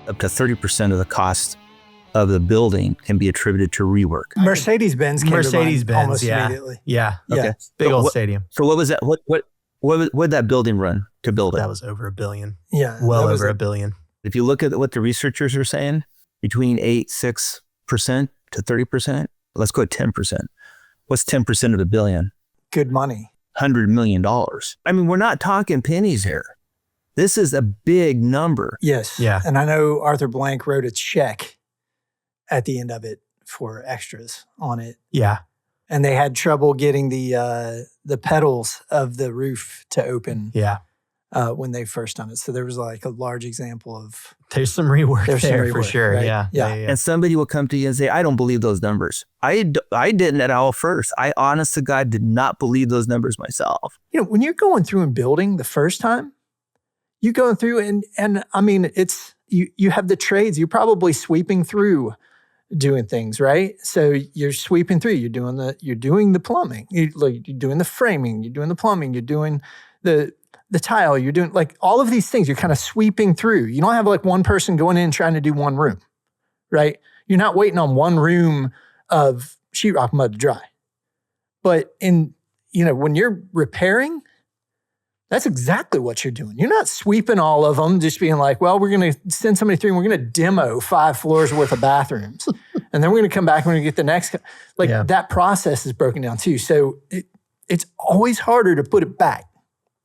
up to 30% of the cost of the building can be attributed to rework. Mercedes-Benz came to mind almost yeah. immediately. Yeah. Okay. Big old stadium. So what was that? What would that building run to build it? That was over $1 billion. Yeah. Well over $1 billion. If you look at what the researchers are saying, between 6% to 30%, let's go at 10%. What's 10% of $1 billion? Good money. $100 million. I mean, we're not talking pennies here. This is a big number. Yes. Yeah. And I know Arthur Blank wrote a check at the end of it for extras on it. Yeah. And they had trouble getting the pedals of the roof to open. Yeah. When they first done it. So there was like a large example of... There's some rework there for sure. Right? Yeah. And somebody will come to you and say, I don't believe those numbers. I didn't at all first. I honest to God did not believe those numbers myself. You know, when you're going through and building the first time, you going through and I mean, it's, you have the trades, you're probably sweeping through doing things, right? So you're sweeping through, you're doing the plumbing, you're doing the framing, you're doing the plumbing, you're doing the tile, you're doing like all of these things, you're kind of sweeping through. You don't have like one person going in trying to do one room, right? You're not waiting on one room of sheetrock mud to dry. But when you're repairing, that's exactly what you're doing. You're not sweeping all of them, just being like, well, we're going to send somebody through and we're going to demo 5 floors worth of bathrooms. And then we're going to come back and we're going to get the next. That process is broken down too. So it's always harder to put it back.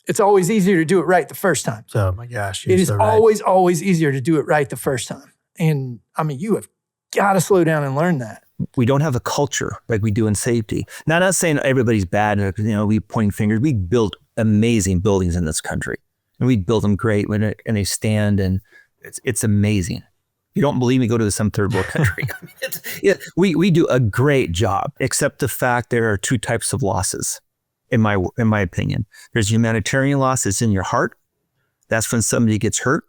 It's always easier to do it right the first time. Oh my gosh. It is always easier to do it right the first time. And I mean, you have got to slow down and learn that. We don't have a culture like we do in safety. Now, I'm not saying everybody's bad. We pointing fingers. We build amazing buildings in this country, and we build them great and they stand, and it's amazing. If you don't believe me, go to some third world country. I mean, we do a great job, except the fact there are 2 types of losses, in my opinion. There's humanitarian loss that's in your heart. That's when somebody gets hurt,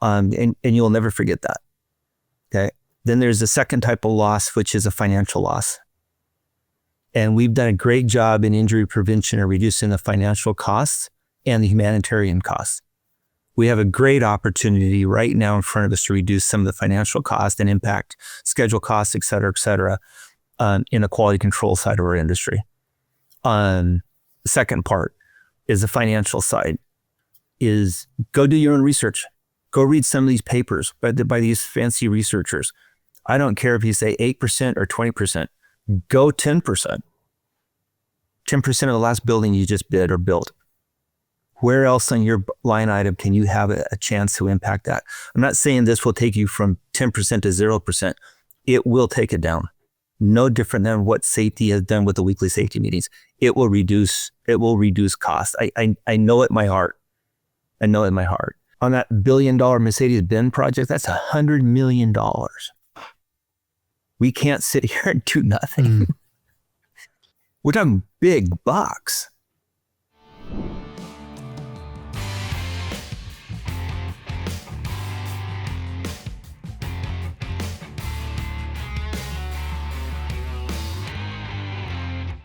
and you'll never forget that. Okay. Then there's the second type of loss, which is a financial loss. And we've done a great job in injury prevention and reducing the financial costs and the humanitarian costs. We have a great opportunity right now in front of us to reduce some of the financial costs and impact schedule costs, et cetera, in the quality control side of our industry. The second part is the financial side, is go do your own research. Go read some of these papers by these fancy researchers. I don't care if you say 8% or 20%. Go 10%. 10% of the last building you just bid or built. Where else on your line item can you have a chance to impact that? I'm not saying this will take you from 10% to 0%. It will take it down. No different than what safety has done with the weekly safety meetings. It will reduce cost. I know it in my heart. I know it in my heart. On that $1 billion Mercedes-Benz project, that's $100 million. We can't sit here and do nothing. We're talking big bucks.